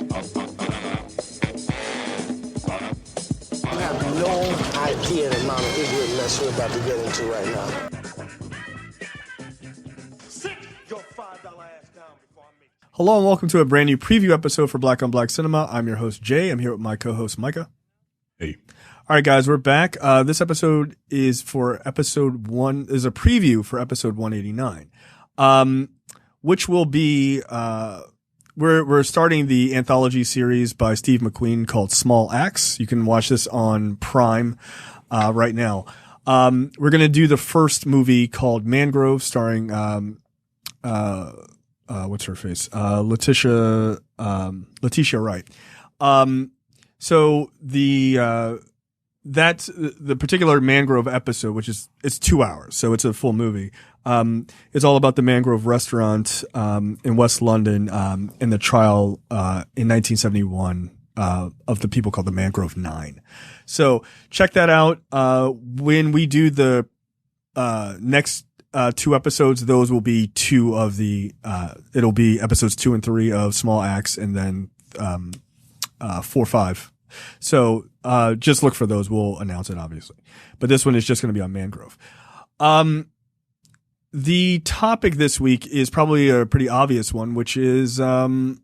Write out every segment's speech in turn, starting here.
You have no idea the amount of ignorance we're about to get into right now. Sit your $5 ass down before I make you. Hello and welcome to a brand new preview episode for Black on Black Cinema. I'm your host, Jay. I'm here with my co-host, Micah. Hey. All right, guys, we're back. This episode is for episode one, is a preview for episode 189, which will be, we're starting the anthology series by Steve McQueen called Small Acts. You can watch this on Prime, right now. We're going to do the first movie called Mangrove starring, what's her face? Letitia Wright. So that's the particular Mangrove episode, which is, it's 2 hours. So it's a full movie. It's all about the Mangrove restaurant, in West London, in the trial, in 1971, of the people called the Mangrove Nine. So check that out. When we do the, next, 2 episodes, those will be two of the, it'll be episodes 2 and 3 of Small Acts and then, 4, 5. So, just look for those. We'll announce it, obviously. But this one is just going to be on Mangrove. The topic this week is probably a pretty obvious one, which is, Kim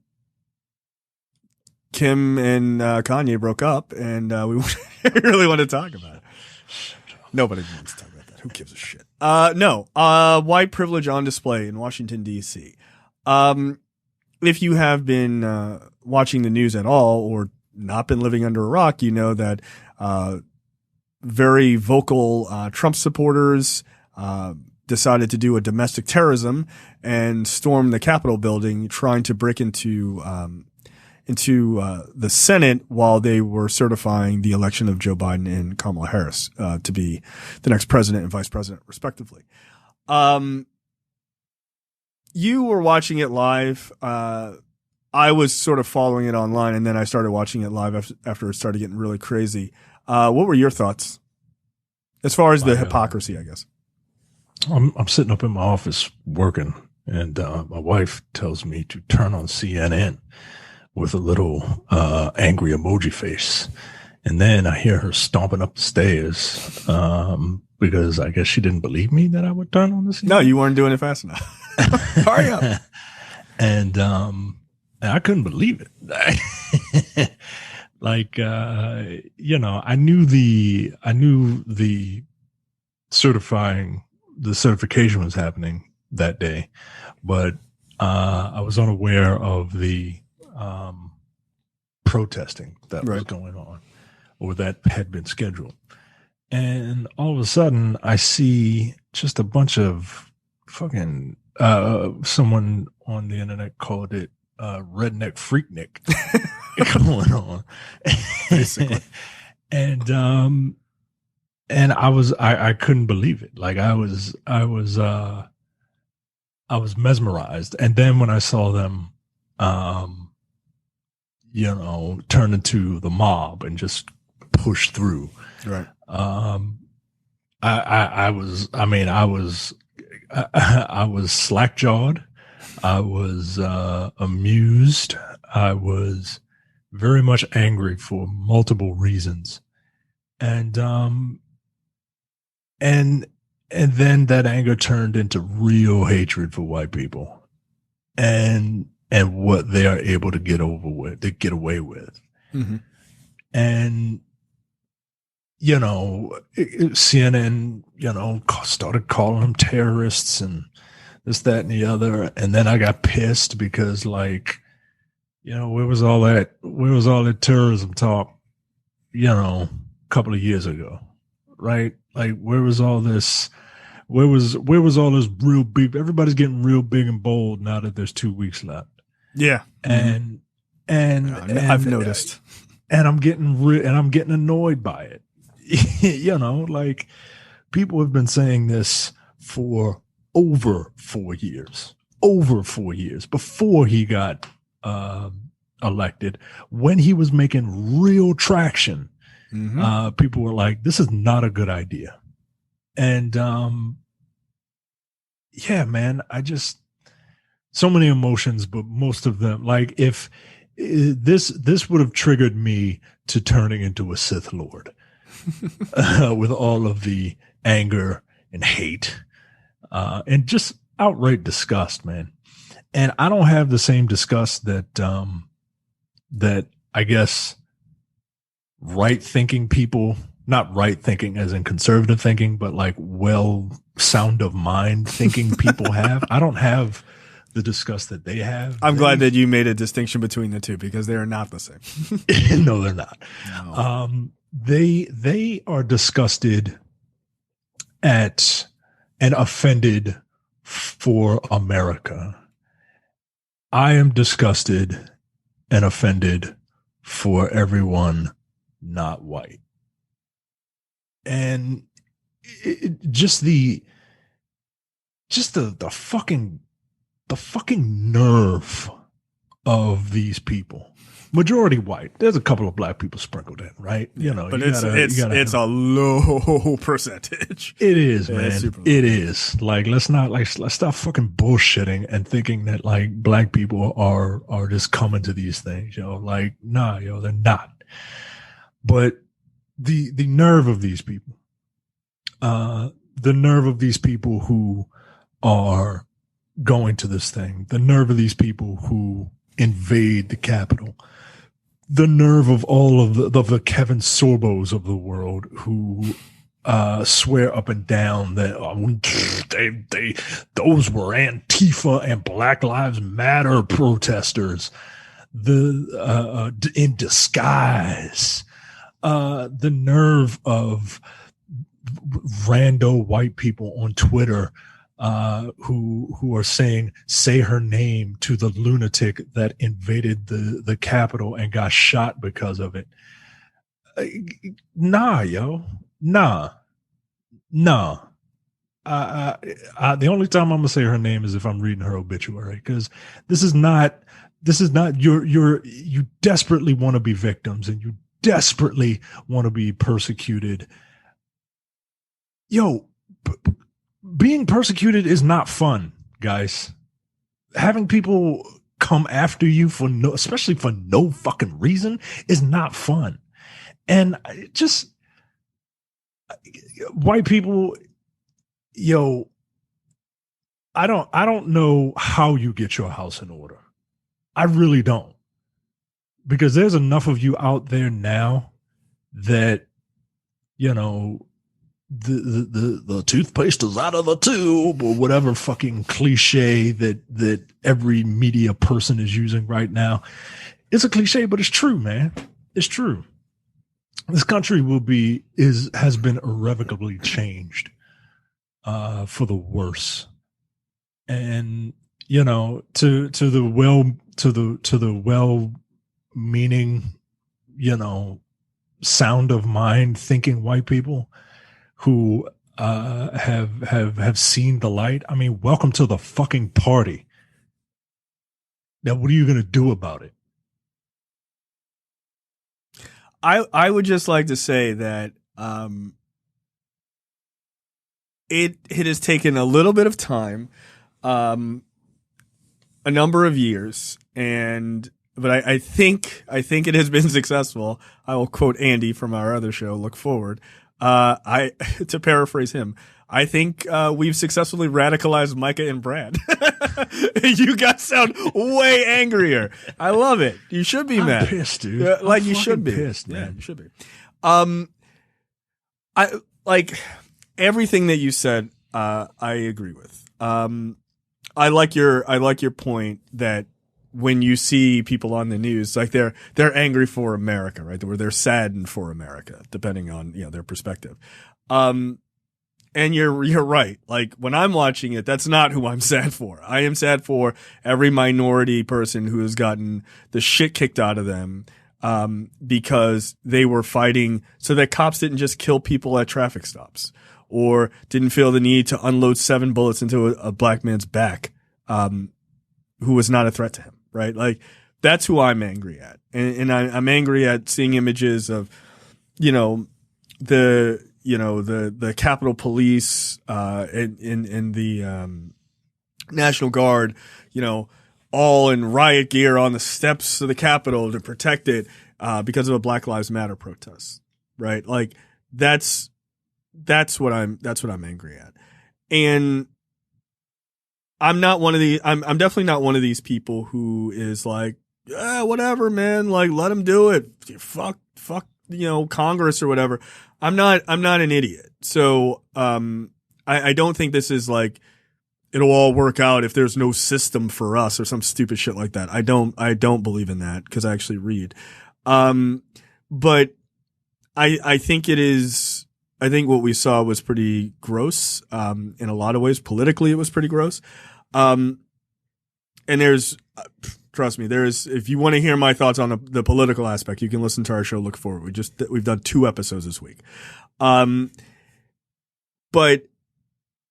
and, Kanye broke up and, we really want to talk about it. Nobody wants to talk about that. Who gives a shit? No, white privilege on display in Washington, D.C. If you have been, watching the news at all or not been living under a rock, you know that, very vocal, Trump supporters, decided to do a domestic terrorism and storm the Capitol building, trying to break into the Senate while they were certifying the election of Joe Biden and Kamala Harris, to be the next president and vice president, respectively. You were watching it live. I was sort of following it online, and then I started watching it live after it started getting really crazy. What were your thoughts as far as the hypocrisy, I guess? I'm sitting up in my office working, and my wife tells me to turn on CNN with a little angry emoji face. And then I hear her stomping up the stairs because I guess she didn't believe me that I would turn on the CNN. No, you weren't doing it fast enough. Hurry up. And I couldn't believe it. Like, you know, I knew the certification was happening that day, but I was unaware of the protesting that was going on or that had been scheduled. And all of a sudden I see just a bunch of fucking, someone on the internet called it redneck freaknik going on. Basically. And I couldn't believe it. Like I was mesmerized. And then when I saw them, you know, turn into the mob and just push through. Right. I was slack jawed. I was amused. I was very much angry for multiple reasons. And then that anger turned into real hatred for white people and what they are able to get away with. Mm-hmm. And, you know, CNN, you know, started calling them terrorists and this, that, and the other. And then I got pissed because, like, you know, where was all that terrorism talk, you know, a couple of years ago, right? Like, where was all this real big, everybody's getting real big and bold now that there's 2 weeks left. Yeah. And I've noticed. And I'm getting annoyed by it. You know, like, people have been saying this for over 4 years before he got elected, when he was making real traction. Mm-hmm. People were like, this is not a good idea. And yeah, man, so many emotions, but most of them, like, if this would have triggered me to turning into a Sith Lord with all of the anger and hate and just outright disgust, man. And I don't have the same disgust that that I guess right thinking people, not right thinking as in conservative thinking, but like well sound of mind thinking people have. I don't have the disgust that they have. I'm glad that you made a distinction between the two because they are not the same. No, they're not. No. They are disgusted at and offended for America. I am disgusted and offended for everyone not white. And just the fucking nerve of these people. Majority white. There's a couple of black people sprinkled in, right? You know, but it's a low percentage. It is, man. It is. Like, let's stop fucking bullshitting and thinking that like black people are just coming to these things, yo. Like, nah, yo, they're not. But the nerve of these people, the nerve of these people who are going to this thing, the nerve of these people who invade the Capitol, the nerve of all of the Kevin Sorbos of the world who swear up and down that those were Antifa and Black Lives Matter protesters, in disguise, the nerve of rando white people on Twitter who are saying, say her name to the lunatic that invaded the Capitol and got shot because of it. Nah, yo. Nah. The only time I'm going to say her name is if I'm reading her obituary, because this is not you desperately want to be victims and you desperately want to be persecuted. Yo, being persecuted is not fun, guys. Having people come after you especially for no fucking reason is not fun. And just white people, yo, I don't know how you get your house in order. I really don't. Because there's enough of you out there now that, you know, the toothpaste is out of the tube or whatever fucking cliche that every media person is using right now. It's a cliche, but it's true, man. It's true. This country has been irrevocably changed for the worse. And, you know, to the well-meaning, you know, sound of mind thinking white people who have seen the light. I mean, welcome to the fucking party. Now, what are you going to do about it? I would just like to say that it has taken a little bit of time, a number of years, but I think it has been successful. I will quote Andy from our other show, Look Forward. To paraphrase him, I think we've successfully radicalized Micah and Brad. You guys sound way angrier. I love it. You should be mad. I'm pissed, dude. Like you should be. Pissed, man. Yeah, you should be. I like everything that you said. I agree with. I like your point that when you see people on the news, like they're angry for America, right? They're saddened for America, depending on, you know, their perspective. And you're right. Like when I'm watching it, that's not who I'm sad for. I am sad for every minority person who has gotten the shit kicked out of them, because they were fighting so that cops didn't just kill people at traffic stops or didn't feel the need to unload 7 bullets into a black man's back, who was not a threat to him. Right. Like that's who I'm angry at. And I'm angry at seeing images of, the Capitol Police, and the, National Guard, all in riot gear on the steps of the Capitol to protect it because of a Black Lives Matter protest, right? Like that's what I'm angry at. And I'm definitely not one of these people who is like, whatever, man, like let them do it. Fuck, Congress or whatever. I'm not an idiot. So, I don't think this is like, it'll all work out if there's no system for us or some stupid shit like that. I don't believe in that because I actually read. But I think I think what we saw was pretty gross. In a lot of ways, politically, it was pretty gross. And trust me, if you want to hear my thoughts on the political aspect, you can listen to our show, Look Forward. We've done 2 episodes this week. But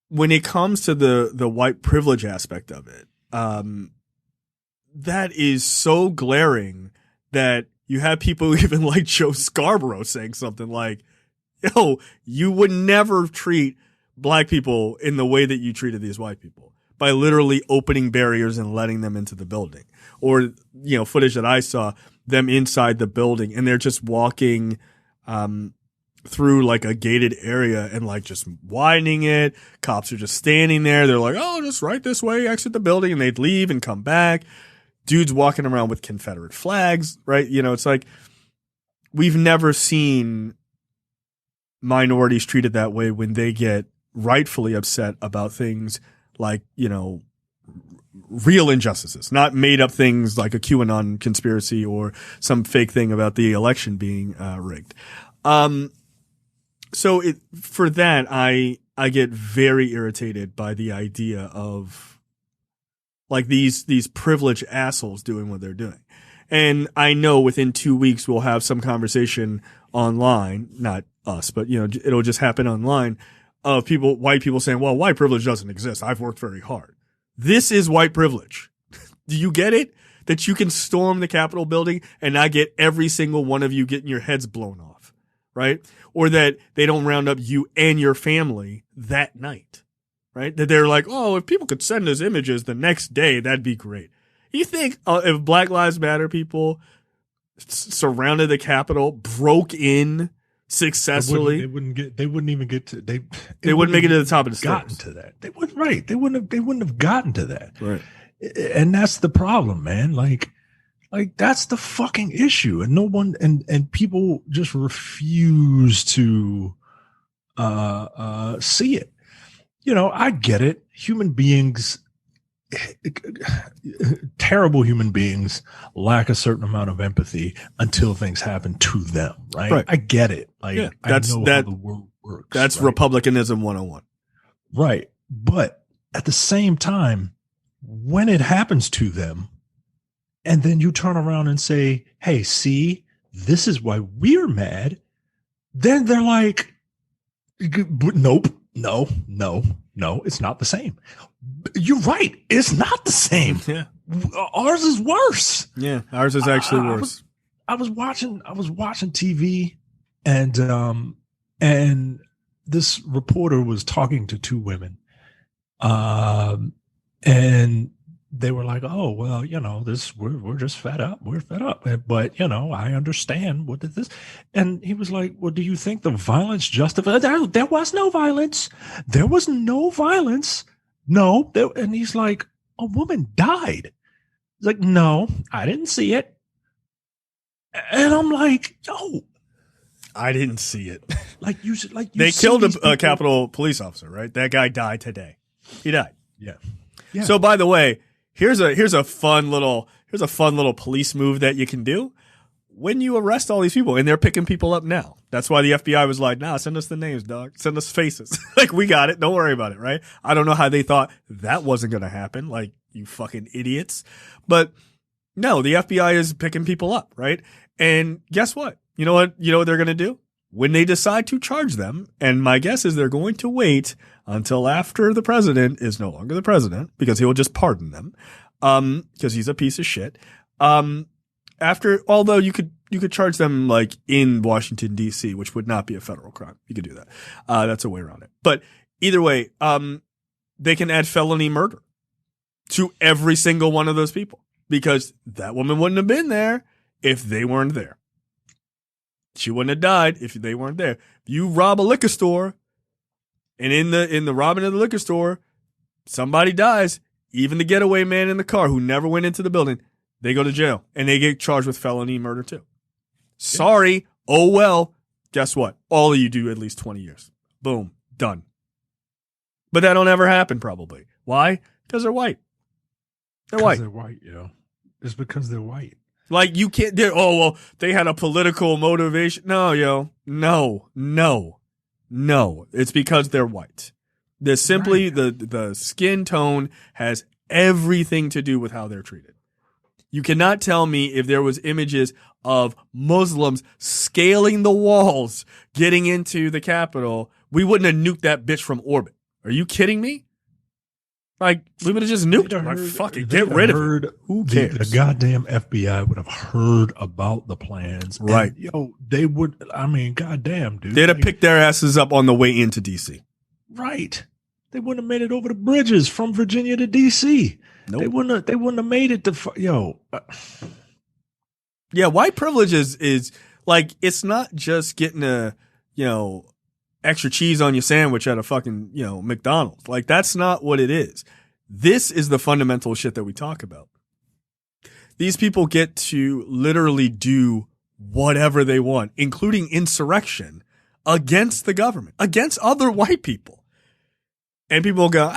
when it comes to the white privilege aspect of it, that is so glaring that you have people even like Joe Scarborough saying something like, yo, you would never treat black people in the way that you treated these white people by literally opening barriers and letting them into the building. Or, footage that I saw, them inside the building and they're just walking, through like a gated area and like just widening it. Cops are just standing there. They're like, oh, just right this way, exit the building. And they'd leave and come back. Dudes walking around with Confederate flags, right? It's like we've never seen minorities treated that way when they get rightfully upset about things like, real injustices, not made up things like a QAnon conspiracy or some fake thing about the election being rigged. So for that, I get very irritated by the idea of like these privileged assholes doing what they're doing. And I know within 2 weeks we'll have some conversation online, not us, but it'll just happen online of white people saying, well, white privilege doesn't exist. I've worked very hard. This is white privilege. Do you get it? That you can storm the Capitol building and not get every single one of you getting your heads blown off, right? Or that they don't round up you and your family that night, right? That they're like, oh, if people could send us images the next day, that'd be great. You think if Black Lives Matter people surrounded the Capitol, broke in successfully, they wouldn't make it to the top of the stairs. Gotten to that. They wouldn't. Right. They wouldn't have gotten to that. Right. And that's the problem, man. Like that's the fucking issue. And no one, and people just refuse to, see it. I get it. Human beings, terrible human beings lack a certain amount of empathy until things happen to them. Right. I get it. Like, yeah, I know how the world works. That's right? Republicanism 101. Right. But at the same time, when it happens to them, and then you turn around and say, hey, see, this is why we're mad. Then they're like, nope, no, it's not the same. You're right. It's not the same. Yeah. Ours is worse. Yeah. Ours is actually worse. I was watching TV and this reporter was talking to 2 women. And they were like, oh, well, we're just fed up. We're fed up. But, I understand what is this. And he was like, well, do you think the violence justified? There was no violence. There was no violence. No. And he's like, a woman died. He's like, no, I didn't see it. And I'm like, yo. I didn't see it. They killed a Capitol police officer, right? That guy died today. He died. Yeah. So by the way, here's a fun little police move that you can do when you arrest all these people and they're picking people up now. That's why the FBI was like, nah, send us the names, dog. Send us faces. Like, we got it. Don't worry about it, right? I don't know how they thought that wasn't going to happen. Like, you fucking idiots. But no, the FBI is picking people up, right? And guess what? You know what they're going to do? When they decide to charge them, and my guess is they're going to wait until after the president is no longer the president, because he will just pardon them, because he's a piece of shit. Although you could charge them like in Washington D.C., which would not be a federal crime. You could do that. That's a way around it. But either way, they can add felony murder to every single one of those people, because that woman wouldn't have been there if they weren't there. She wouldn't have died if they weren't there. If you rob a liquor store, and in the robbing of the liquor store, somebody dies, even the getaway man in the car who never went into the building, they go to jail and they get charged with felony murder too. Sorry. Oh well. Guess what? All of you do at least 20 years. Boom. Done. But that don't ever happen probably. Why? Because they're white. They're white. They're white, yo. It's because they're white. Like you can't, they had a political motivation. No, yo. No. It's because they're white. They're simply, the skin tone has everything to do with how they're treated. You cannot tell me if there was images of Muslims scaling the walls, getting into the Capitol, we wouldn't have nuked that bitch from orbit. Are you kidding me? Like, we would have just nuked her. Like, fuck it, get rid of it. Who cares? The goddamn FBI would have heard about the plans. Right. And, they would, goddamn, dude. They'd have picked their asses up on the way into D.C. Right. They wouldn't have made it over the bridges from Virginia to D.C. Nope. They wouldn't have made it to, Yeah, white privilege is like, it's not just getting extra cheese on your sandwich at a fucking, McDonald's. Like, that's not what it is. This is the fundamental shit that we talk about. These people get to literally do whatever they want, including insurrection against the government, against other white people. And people go,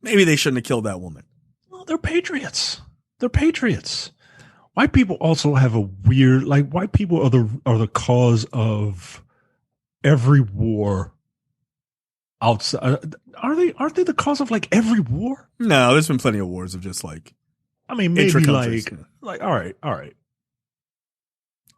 maybe they shouldn't have killed that woman. Well, they're patriots. They're patriots. White people also have a weird, like, white people are the cause of every war outside. Aren't they the cause of like every war? No, there's been plenty of wars of just like, maybe intra-countries. like, all right.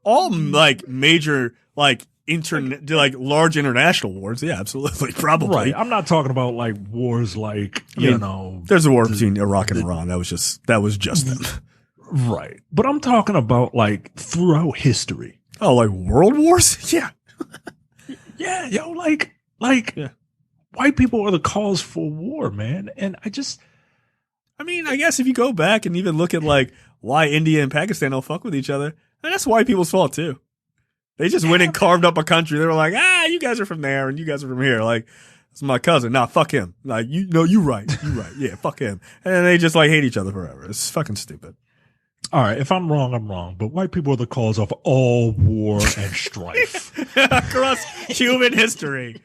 All like major, like large international wars. Yeah, absolutely. Probably. Right. I'm not talking about like wars like, there's a war between Iraq and Iran. That was just them. Right. But I'm talking about like throughout history. Oh, like world wars? Yeah. Yeah, yo, like white people are the cause for war, man. And I guess if you go back and even look at like why India and Pakistan don't fuck with each other, that's white people's fault too. They just went and carved up a country. They were like, you guys are from there and you guys are from here. Like, it's my cousin. Nah, fuck him. Like, you right. Yeah, fuck him. And then they just like hate each other forever. It's fucking stupid. All right, if I'm wrong, I'm wrong. But white people are the cause of all war and strife across human history.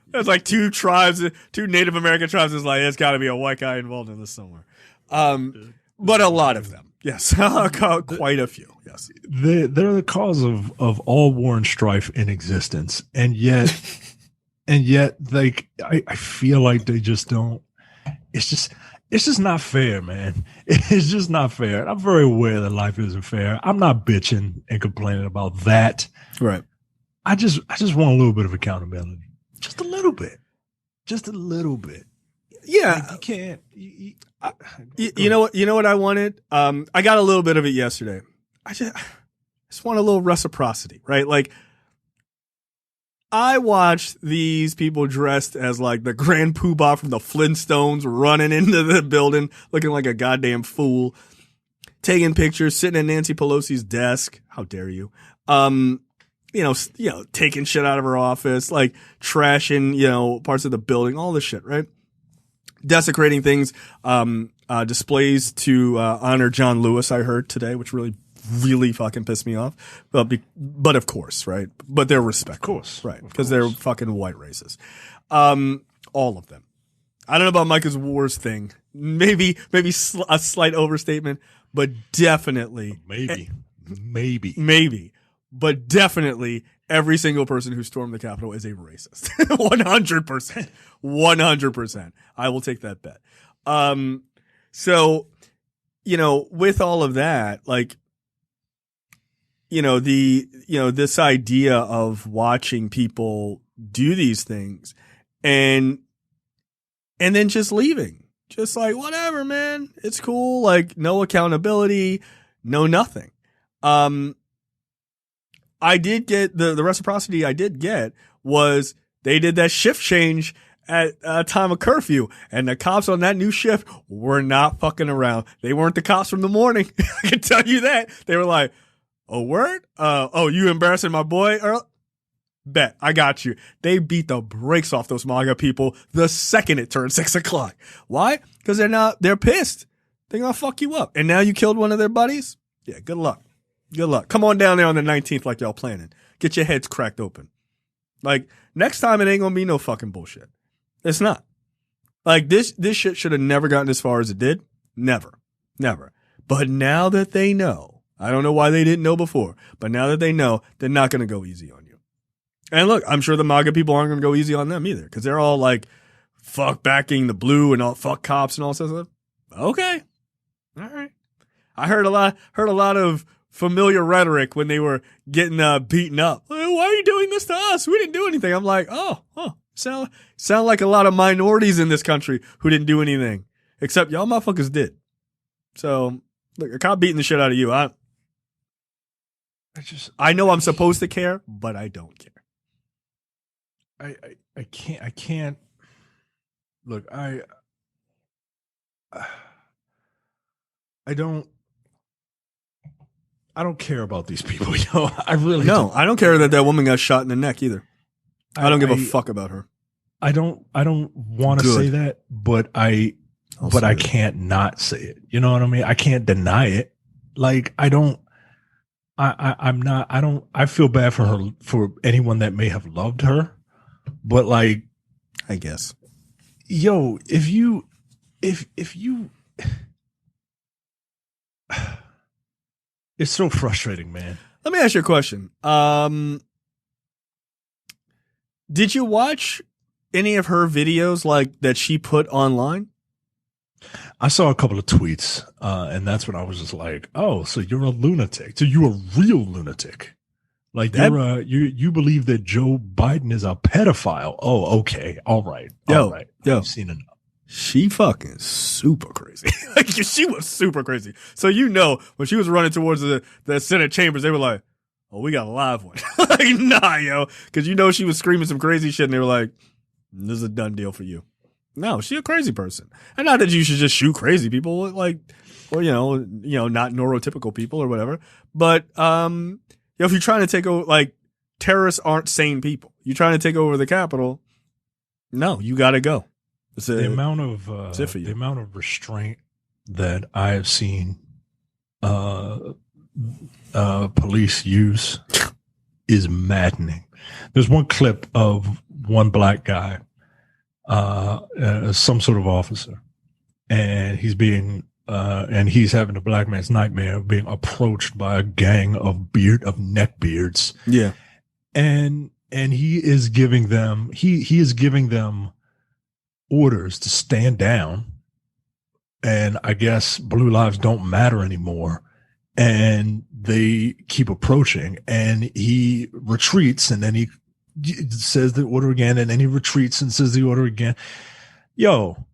There's like two Native American tribes. It's like, there's got to be a white guy involved in this somewhere. But a lot of them, yes, quite a few, yes. They're the cause of all war and strife in existence, and yet, like I feel like they just don't. It's just not fair, man. It's just not fair. And I'm very aware that life isn't fair. I'm not bitching and complaining about that. Right. I just want a little bit of accountability. Just a little bit. Just a little bit. Yeah. Like, you can't. You know what I wanted? I got a little bit of it yesterday. I just want a little reciprocity, right? Like, I watched these people dressed as like the Grand Poobah from the Flintstones running into the building looking like a goddamn fool, taking pictures, sitting at Nancy Pelosi's desk. How dare you? Taking shit out of her office, like trashing, parts of the building, all this shit, right? Desecrating things, displays to honor John Lewis, I heard today, which really fucking pissed me off. But of course, right? But they're respectful. Of course. Right. Because they're fucking white racists. All of them. I don't know about Micah's Wars thing. Maybe a slight overstatement, but definitely. Maybe. But definitely every single person who stormed the Capitol is a racist. 100%. 100%. I will take that bet. So, with all of that, like, this idea of watching people do these things and then just leaving, just like, whatever, man, it's cool. Like, no accountability, no nothing. I did get the reciprocity I did get was they did that shift change at a time of curfew, and the cops on that new shift were not fucking around. They weren't the cops from the morning. I can tell you that. They were like, "Oh, word? Oh, you embarrassing my boy, Earl? Bet, I got you." They beat the brakes off those MAGA people the second it turned 6 o'clock. Why? Because they're pissed. They're gonna fuck you up. And now you killed one of their buddies? Yeah, good luck. Good luck. Come on down there on the 19th like y'all planning. Get your heads cracked open. Like, next time it ain't gonna be no fucking bullshit. It's not. Like, this shit should have never gotten as far as it did. Never. Never. But now that they know, I don't know why they didn't know before, but now that they know, they're not gonna go easy on you. And look, I'm sure the MAGA people aren't gonna go easy on them either, because they're all like, fuck backing the blue and all, fuck cops and all that stuff. Okay. All right. I heard a lot of familiar rhetoric when they were getting beaten up. Why are you doing this to us? We didn't do anything. I'm like, sound like a lot of minorities in this country who didn't do anything, except y'all motherfuckers did. So, look, a cop beating the shit out of you. I know I'm supposed to care, but I don't care. I can't. Look, I don't care about these people, yo. I really don't. I don't care that woman got shot in the neck either. I don't give a fuck about her. I don't want to say that, but I can't not say it. You know what I mean? I can't deny it. Like, I feel bad for her, for anyone that may have loved her, but like, I guess, yo, if you it's so frustrating, man. Let me ask you a question. Did you watch any of her videos like that she put online? I saw a couple of tweets, and that's when I was just like, "Oh, so you're a lunatic? So you're a real lunatic? Like you believe that Joe Biden is a pedophile? Oh, okay, all right, all right. I've seen enough." She fucking super crazy. Like, she was super crazy. So, you know, when she was running towards the Senate chambers, they were like, "Oh, we got a live one." Like, nah, yo. Because you know she was screaming some crazy shit, and they were like, "This is a done deal for you." No, she a crazy person. And not that you should just shoot crazy people, like, or, you know, not neurotypical people or whatever. But, if you're trying to take over, like, terrorists aren't sane people. You're trying to take over the Capitol. No, you got to go. The amount of restraint that I have seen police use is maddening. There's one clip of one black guy, some sort of officer, and he's having a black man's nightmare of being approached by a gang of neckbeards. Yeah, and he is giving them orders to stand down, and I guess blue lives don't matter anymore, and they keep approaching, and he retreats, and then he says the order again, and then he retreats and says the order again. Yo,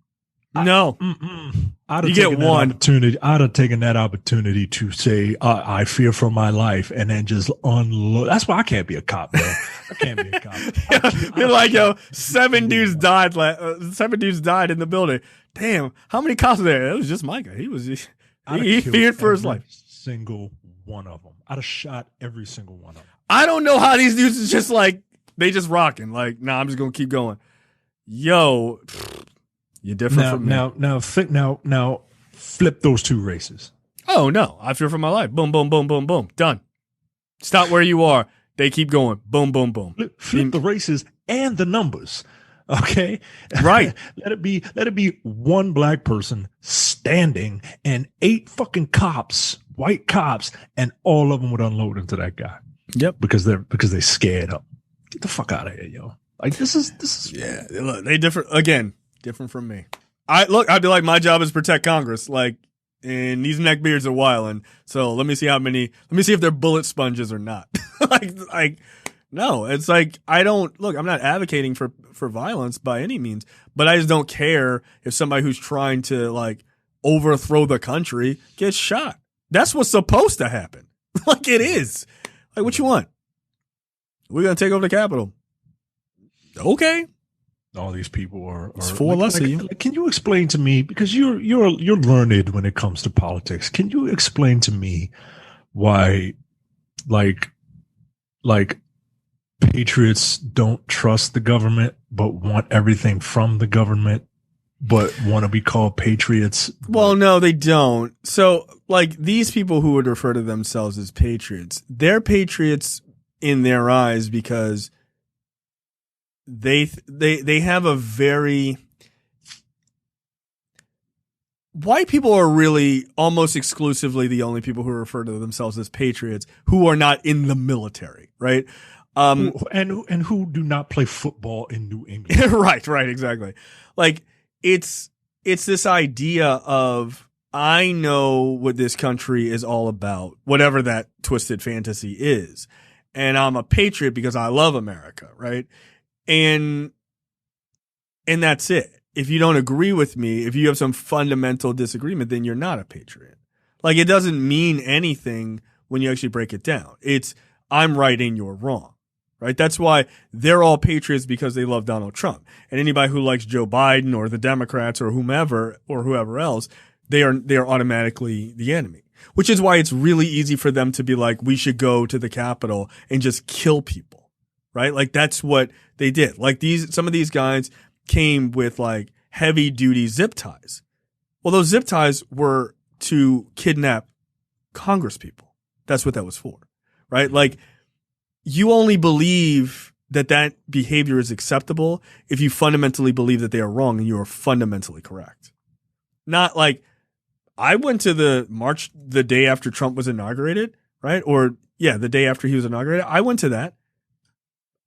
no, you get one opportunity. I'd have taken that opportunity to say, "I fear for my life," and then just unload. That's why I can't be a cop, man. I can't be a cop. You're like, yo, 7 dudes died. 7 dudes died in the building. Damn, how many cops were there? It was just Micah. He feared for his life. Single one of them. I'd have shot every single one of them. I don't know how these dudes is just like, they just rocking. Like, nah, I'm just gonna keep going. Yo, you're different from me. Now, flip those two races. Oh no, I fear for my life. Boom, boom, boom, boom, boom. Done. Stop where you are. They keep going. Boom, boom, boom. Flip the races and the numbers. Okay. Right. Let it be one black person standing and 8 fucking cops, white cops, and all of them would unload into that guy. Yep. Because they scared him. Get the fuck out of here, yo. Like, this is yeah. Look, they different from me. I'd be like, my job is protect Congress. Like, and these neckbeards are wilding. So let me see if they're bullet sponges or not. like, no, it's like, I'm not advocating for violence by any means, but I just don't care if somebody who's trying to like overthrow the country gets shot. That's what's supposed to happen. Like, it is. Like, what you want? We're going to take over the Capitol. Okay. all these people are It's for less of you. like, can you explain to me, because you're learned when it comes to politics, can you explain to me why like patriots don't trust the government but want everything from the government but want to be called patriots? Well, no, they don't. So, like, these people who would refer to themselves as patriots, they're patriots in their eyes because they have a very... White people are really almost exclusively the only people who refer to themselves as patriots who are not in the military, right? And who do not play football in New England. Right, exactly. Like, it's this idea of, I know what this country is all about, whatever that twisted fantasy is. And I'm a patriot because I love America, right? And that's it. If you don't agree with me, if you have some fundamental disagreement, then you're not a patriot. Like, it doesn't mean anything when you actually break it down. It's, I'm right and you're wrong, right? That's why they're all patriots, because they love Donald Trump. And anybody who likes Joe Biden or the Democrats or whomever else, they are automatically the enemy. Which is why it's really easy for them to be like, we should go to the Capitol and just kill people, right? Like, that's what they did. Like, some of these guys came with like heavy duty zip ties. Well, those zip ties were to kidnap Congress people. That's what that was for, right? Like, you only believe that behavior is acceptable if you fundamentally believe that they are wrong and you are fundamentally correct. Not like, I went to the march the day after Trump was inaugurated, right? Or the day after he was inaugurated. I went to that.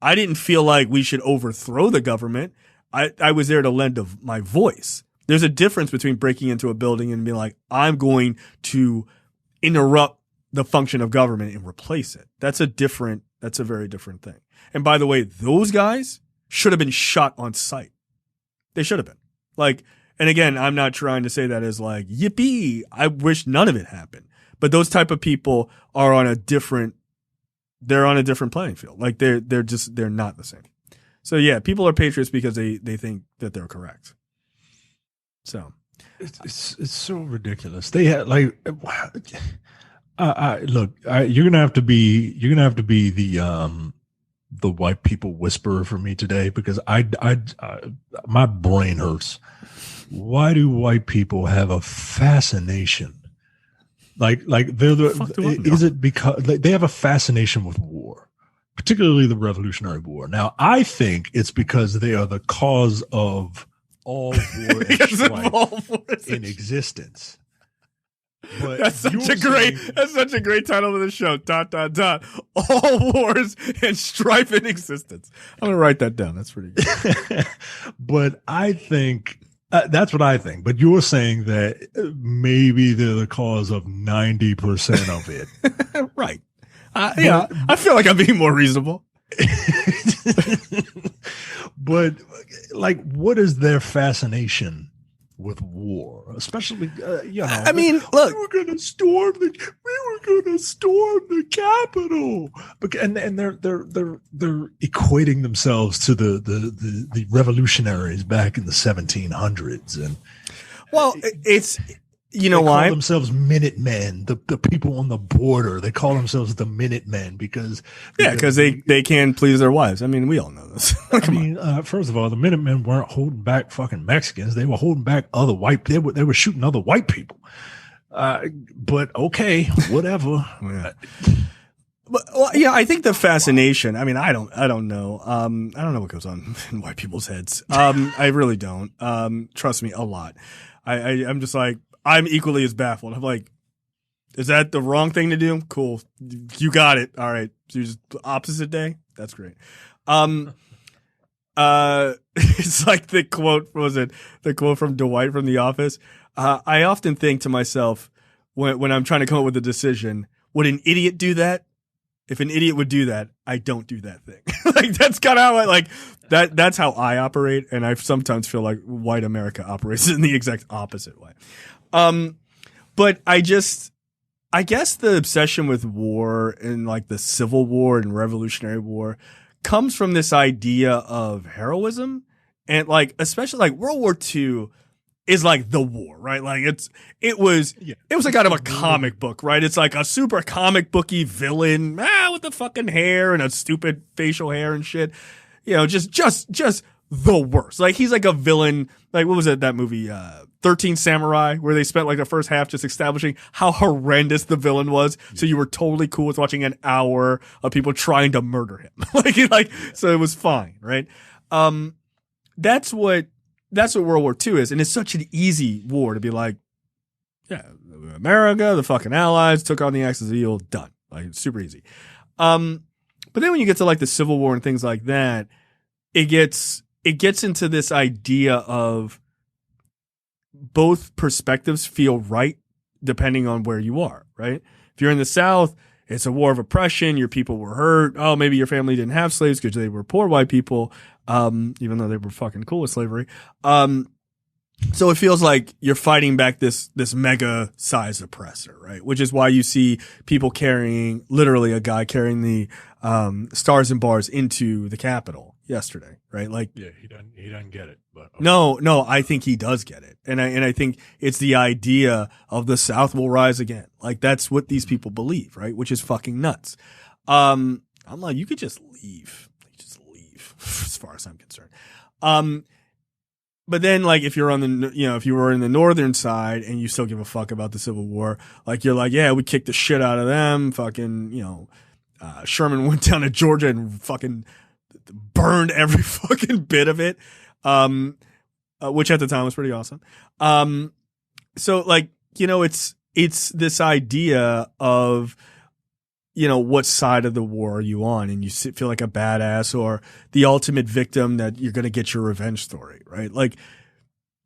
I didn't feel like we should overthrow the government. I was there to lend my voice. There's a difference between breaking into a building and being like, I'm going to interrupt the function of government and replace it. That's a very different thing. And by the way, those guys should have been shot on sight. They should have been. Like, and again, I'm not trying to say that as like, yippee, I wish none of it happened. But those type of people are on a different playing field. Like, they're not the same. So yeah, people are patriots because they think that they're correct. So it's so ridiculous. They had like, look, you're gonna have to be the white people whisperer for me today, because my brain hurts. Why do white people have a fascination? Like is it because they have a fascination with war? Particularly the Revolutionary War. Now, I think it's because they are the cause of all war and strife in existence. But that's such a great title of the show. ... All wars and strife in existence. I'm gonna write that down. That's pretty good. But I think that's what I think. But you're saying that maybe they're the cause of 90% of it, right? I feel like I'm being more reasonable. But like, what is their fascination with war? Especially, I mean, look, we were going to storm the Capitol, and they're equating themselves to the revolutionaries back in the 1700s, and it's. You know they why? Call themselves Minutemen. The people on the border, they call themselves the Minutemen because they can please their wives. I mean, we all know this. First of all, the Minutemen weren't holding back fucking Mexicans. They were holding back other white. They were shooting other white people. But okay, whatever. Yeah. Well, yeah, I think the fascination. I mean, I don't know. I don't know what goes on in white people's heads. I really don't. Trust me, a lot. I'm just like, I'm equally as baffled. I'm like, is that the wrong thing to do? Cool. You got it. All right. So you're just opposite day? That's great. It's like the quote, the quote from Dwight from The Office? I often think to myself when I'm trying to come up with a decision, would an idiot do that? If an idiot would do that, I don't do that thing. Like, that's kind of how that's how I operate. And I sometimes feel like white America operates in the exact opposite way. But I guess the obsession with war and like the Civil War and Revolutionary War comes from this idea of heroism And like, especially like World War II is like the war, right? Like it was like out of a comic book, right? It's like a super comic booky villain, with the fucking hair and a stupid facial hair and shit. You know, just the worst. Like he's like a villain. Like what was it, that movie, 13 Samurai, where they spent like the first half just establishing how horrendous the villain was. So you were totally cool with watching an hour of people trying to murder him. So it was fine, right? That's what World War II is. And it's such an easy war to be like, yeah, America, the fucking Allies took on the Axis of evil, done. Like it's super easy. But then when you get to like the Civil War and things like that, it gets into this idea of both perspectives feel right depending on where you are, right? If you're in the South, it's a war of oppression. Your people were hurt. Oh, maybe your family didn't have slaves because they were poor white people, even though they were fucking cool with slavery. So it feels like you're fighting back this mega sized oppressor, right? Which is why you see people carrying, literally a guy carrying the stars and bars into the Capitol yesterday, right? Like, yeah, he doesn't get it, but okay. No, I think he does get it, and I think it's the idea of the South will rise again. Like that's what these people believe, right? Which is fucking nuts. I'm like, you could just leave, as far as I'm concerned. But then, like, if you're on the, if you were in the northern side and you still give a fuck about the Civil War, like, you're like, yeah, we kicked the shit out of them. Fucking, Sherman went down to Georgia and fucking burned every fucking bit of it, which at the time was pretty awesome. So, like, it's this idea of, what side of the war are you on? And you feel like a badass or the ultimate victim that you're going to get your revenge story, right? Like,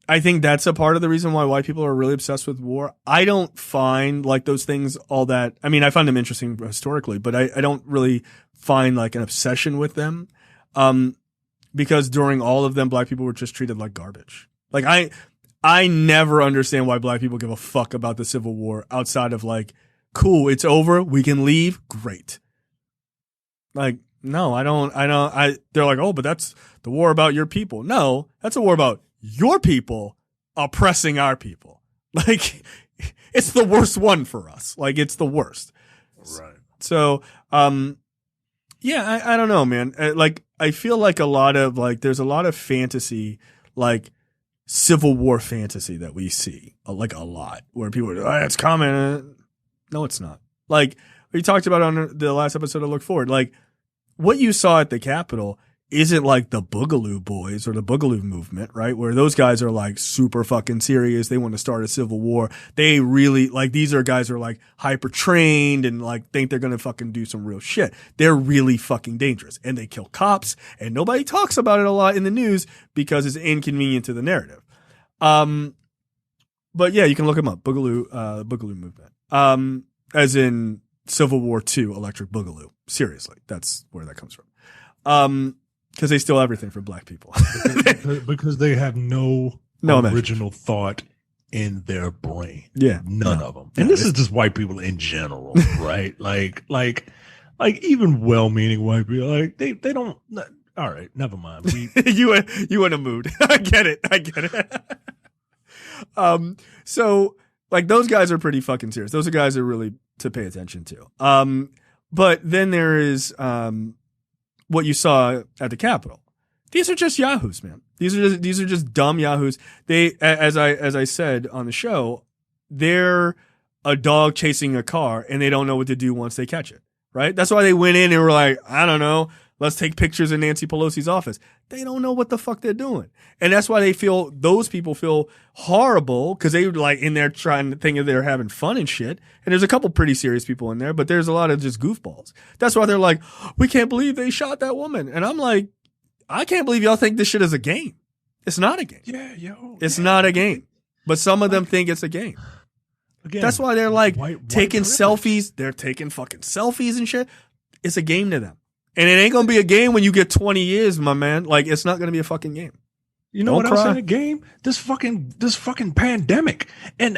I think that's a part of the reason why white people are really obsessed with war. I don't find like those things all that, I mean, I find them interesting historically, but I don't really find like an obsession with them. Because during all of them, black people were just treated like garbage. Like I never understand why black people give a fuck about the Civil War outside of like, cool, it's over, we can leave, great. Like, no, I don't, they're like, oh, but that's the war about your people. No, that's a war about your people oppressing our people. Like, it's the worst one for us. Like, it's the worst. Right. So, yeah, I don't know, man. Like, I feel like a lot of, like, there's a lot of fantasy, like, Civil War fantasy that we see, like, a lot, where people are, oh, it's coming. No, it's not. Like we talked about on the last episode of Look Forward, like what you saw at the Capitol isn't like the Boogaloo Boys or the Boogaloo movement, right? Where those guys are like super fucking serious. They want to start a civil war. They really like, these are guys who are like hyper trained and like think they're going to fucking do some real shit. They're really fucking dangerous and they kill cops and nobody talks about it a lot in the news because it's inconvenient to the narrative. But yeah, you can look them up. Boogaloo movement. As in Civil War II, Electric Boogaloo. Seriously, that's where that comes from. Because they steal everything from black people. because they have no original thought in their brain. Yeah, none of them. And this is just white people in general, right? like even well-meaning white people, like they don't. All right, never mind. You in a mood. I get it. So. Like those guys are pretty fucking serious. Those are guys that are really to pay attention to. But then there is what you saw at the Capitol. These are just yahoos, man. These are just dumb yahoos. They, as I said on the show, they're a dog chasing a car and they don't know what to do once they catch it. Right? That's why they went in and were like, I don't know. Let's take pictures in Nancy Pelosi's office. They don't know what the fuck they're doing. And that's why those people feel horrible because they were like in there trying to think they're having fun and shit. And there's a couple pretty serious people in there, but there's a lot of just goofballs. That's why they're like, we can't believe they shot that woman. And I'm like, I can't believe y'all think this shit is a game. It's not a game. Yeah, yo. It's not a game. But some of them think it's a game. Again, that's why they're like taking selfies. They're taking fucking selfies and shit. It's a game to them. And it ain't going to be a game when you get 20 years, my man. Like, it's not going to be a fucking game. You know what else in a game? This fucking pandemic. And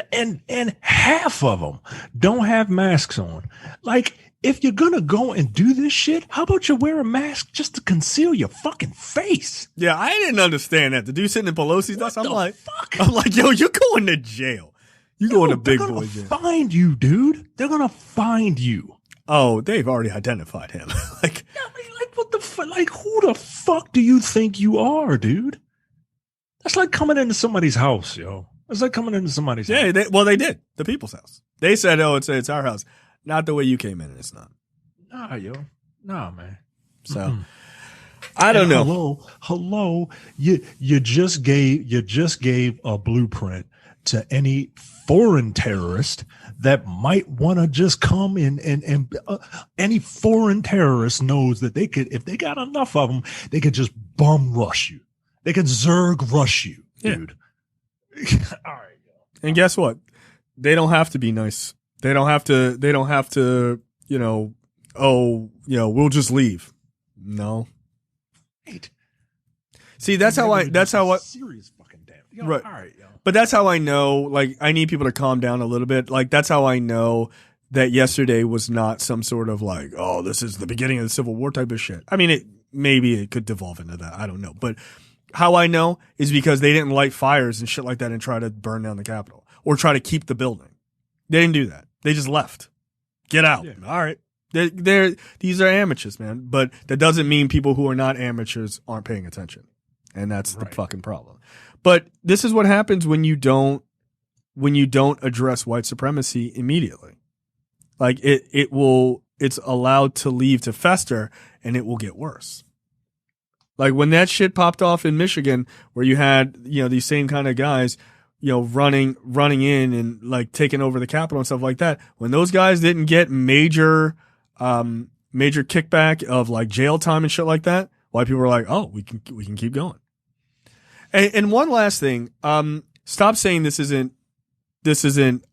half of them don't have masks on. Like, if you're gonna go and do this shit, how about you wear a mask just to conceal your fucking face? Yeah, I didn't understand that. The dude sitting in Pelosi's desk, I'm like, fuck? yo, you're going to jail. You going to big boy jail. Find you, dude. They're gonna find you. Oh, they've already identified him. Like, I mean, like, what the fuck? Like, who the fuck do you think you are, dude? That's like coming into somebody's house, yo. It's like coming into somebody's house. Yeah, they did. The people's house. They said, oh, it's our house. Not the way you came in, and it's not. Nah, yo. Nah, man. So, I don't know. Hello. You just gave a blueprint to any foreign terrorist that might want to just come in and any foreign terrorist knows that they could, if they got enough of them, they could just bum rush you. They could Zerg rush you, dude. Yeah. All right. And guess what? They don't have to be nice. They don't have to, we'll just leave. No. Right. See, that's how I serious fucking damn. Yo, right. All right, yo. But that's how I know, like, I need people to calm down a little bit. Like, that's how I know that yesterday was not some sort of like, oh, this is the beginning of the Civil War type of shit. I mean, maybe it could devolve into that. I don't know. But how I know is because they didn't light fires and shit like that and try to burn down the Capitol or try to keep the building. They didn't do that. They just left. Get out. Yeah. All right. These are amateurs, man. But that doesn't mean people who are not amateurs aren't paying attention. And that's the fucking problem. But this is what happens when you don't address white supremacy immediately. Like it's allowed to leave to fester and it will get worse. Like when that shit popped off in Michigan where you had, these same kind of guys, running in and like taking over the Capitol and stuff like that. When those guys didn't get major kickback of like jail time and shit like that, white people were like, oh, we can keep going. And one last thing, stop saying this isn't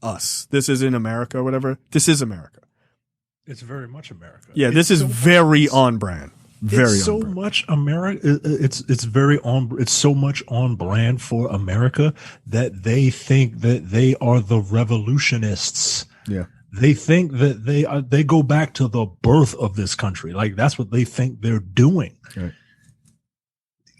us. This isn't America or whatever. This is America. It's very much America. Yeah, this is very on brand. It's so much America. It's very on. It's so much on brand for America that they think that they are the revolutionists. Yeah, they think that they go back to the birth of this country. Like that's what they think they're doing. Right.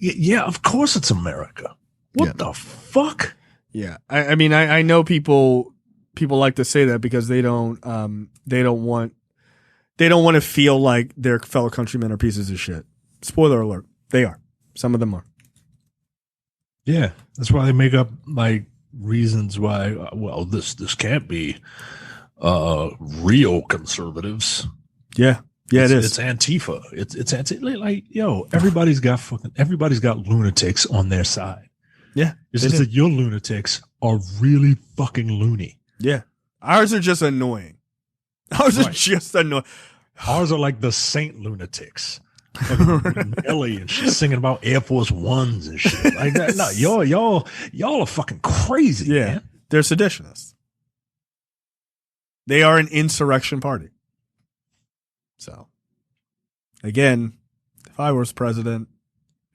Yeah, of course it's America. What the fuck? Yeah, I mean, I know people like to say that because they don't want to feel like their fellow countrymen are pieces of shit. Spoiler alert, they are. Some of them are. Yeah, that's why they make up like reasons why. Well, this can't be real conservatives. Yeah. Yeah, it is. It's Antifa. It's Antifa. Like, yo, everybody's got lunatics on their side. Yeah. It's just that your lunatics are really fucking loony. Yeah. Ours are just annoying. Ours are just annoying. Ours are like the Saint lunatics. Ellie and she's singing about Air Force Ones and shit like that. No, y'all are fucking crazy. Yeah. Man. They're seditionists. They are an insurrection party. So, again, if I was president,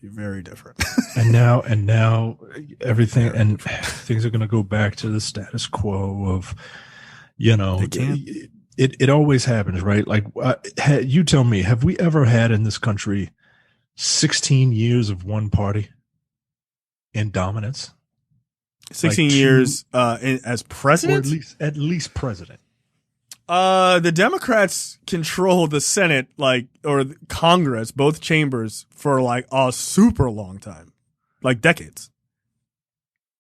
it'd be very different. and now everything and things are going to go back to the status quo of, it always happens, right? Like, you tell me, have we ever had in this country 16 years of one party in dominance? 16 years as president? Or at least president. The Democrats control the Senate, or Congress, both chambers, for a super long time, like decades.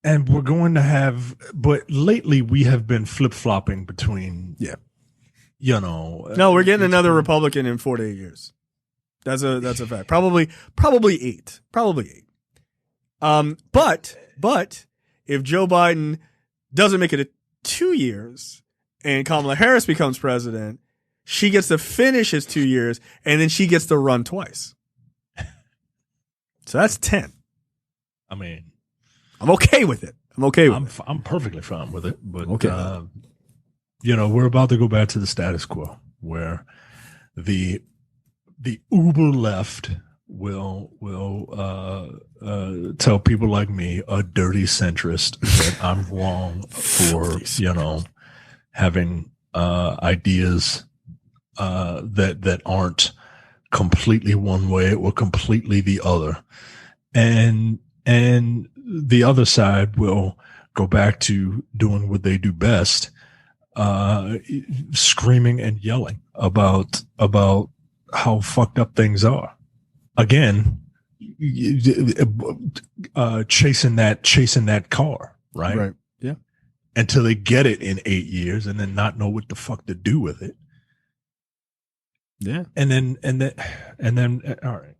And we're going to have, but lately we have been flip flopping between, No, we're getting another Republican in 4 to 8 years. That's a fact. Probably 8. Probably 8. But if Joe Biden doesn't make it 2 years, and Kamala Harris becomes president, she gets to finish his 2 years, and then she gets to run twice. So that's 10. I mean, I'm okay with it. I'm perfectly fine with it. But, okay. We're about to go back to the status quo where the uber left will tell people like me, a dirty centrist, that I'm wrong for, having ideas that aren't completely one way or completely the other, and the other side will go back to doing what they do best, screaming and yelling about how fucked up things are. Again, chasing that car, right? Right. Yeah. Until they get it in 8 years and then not know what the fuck to do with it. Yeah. And then all right.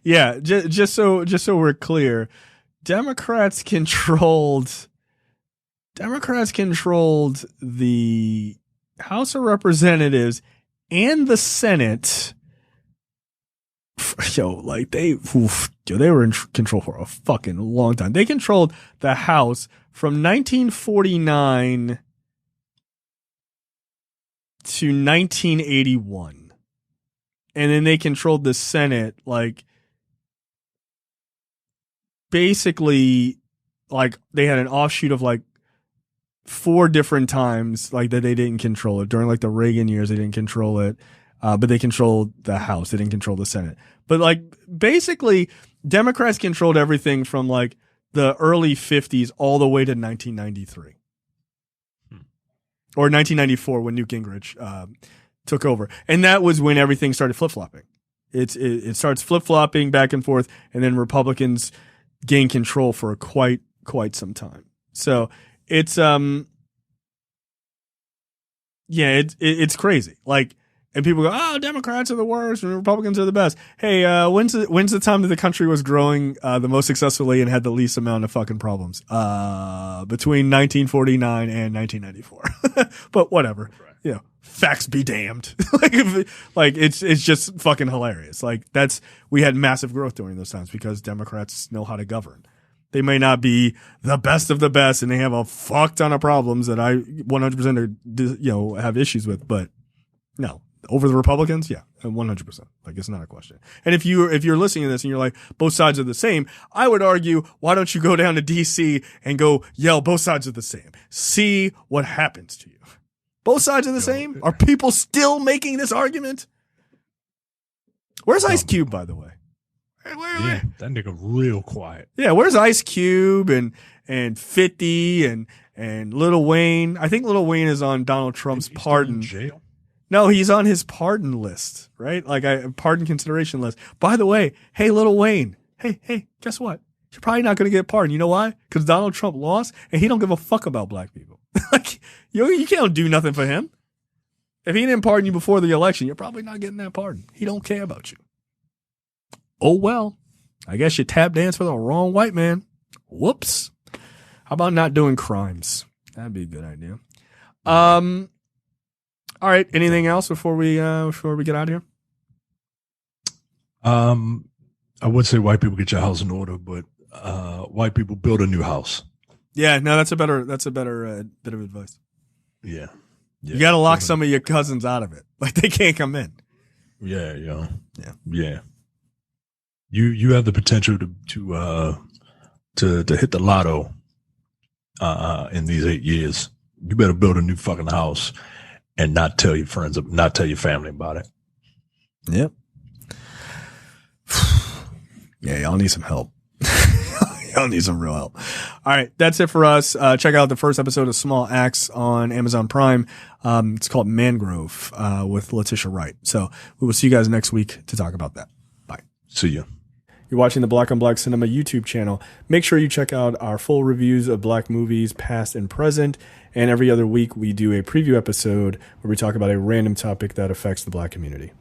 Yeah. Just so we're clear, Democrats controlled the House of Representatives and the Senate. Like they were in control for a fucking long time. They controlled the House from 1949 to 1981. And then they controlled the Senate, like, basically, like, they had an offshoot of, like, 4 different times, like, that they didn't control it. During, like, the Reagan years, they didn't control it. But they controlled the House. They didn't control the Senate. But, like, basically, Democrats controlled everything from, like, the early 50s all the way to 1993. Or 1994 when Newt Gingrich took over. And that was when everything started flip-flopping. It starts flip-flopping back and forth, and then Republicans gain control for quite some time. So it's it's crazy. Like, and people go, "Oh, Democrats are the worst and Republicans are the best." Hey, when's the time that the country was growing the most successfully and had the least amount of fucking problems? Between 1949 and 1994. But whatever. Right. You know, facts be damned. like it's just fucking hilarious. Like, we had massive growth during those times because Democrats know how to govern. They may not be the best of the best and they have a fuck ton of problems that I 100% have issues with, but no. Over the Republicans? Yeah, 100%. Like, it's not a question. And if you're listening to this and you're like, both sides are the same, I would argue, why don't you go down to D.C. and go yell, both sides are the same. See what happens to you. Both sides are the same? Are people still making this argument? Where's Ice Cube, by the way? Yeah, that nigga real quiet. Yeah, where's Ice Cube and 50 and Lil Wayne? I think Lil Wayne is on Donald Trump's pardon. In jail? No, he's on his pardon list, right? Like, pardon consideration list. By the way, hey, Lil Wayne, hey, guess what? You're probably not going to get pardoned. You know why? Because Donald Trump lost, and he don't give a fuck about black people. Like, you can't do nothing for him. If he didn't pardon you before the election, you're probably not getting that pardon. He don't care about you. Oh, well, I guess you tap dance for the wrong white man. Whoops. How about not doing crimes? That'd be a good idea. All right. Anything else before we get out of here? I would say white people get your house in order, but white people build a new house. Yeah, no, that's a better bit of advice. Yeah. You got to lock some of your cousins out of it. Like, they can't come in. Yeah. You have the potential to hit the lotto in these 8 years. You better build a new fucking house and not tell your friends, not tell your family about it. Yep. Yeah, y'all need some help. Y'all need some real help. All right, that's it for us. Check out the first episode of Small Axe on Amazon Prime. It's called Mangrove with Letitia Wright. So we will see you guys next week to talk about that. Bye. See ya. You're watching the Black on Black Cinema YouTube channel. Make sure you check out our full reviews of black movies, past and present. And every other week, we do a preview episode where we talk about a random topic that affects the black community.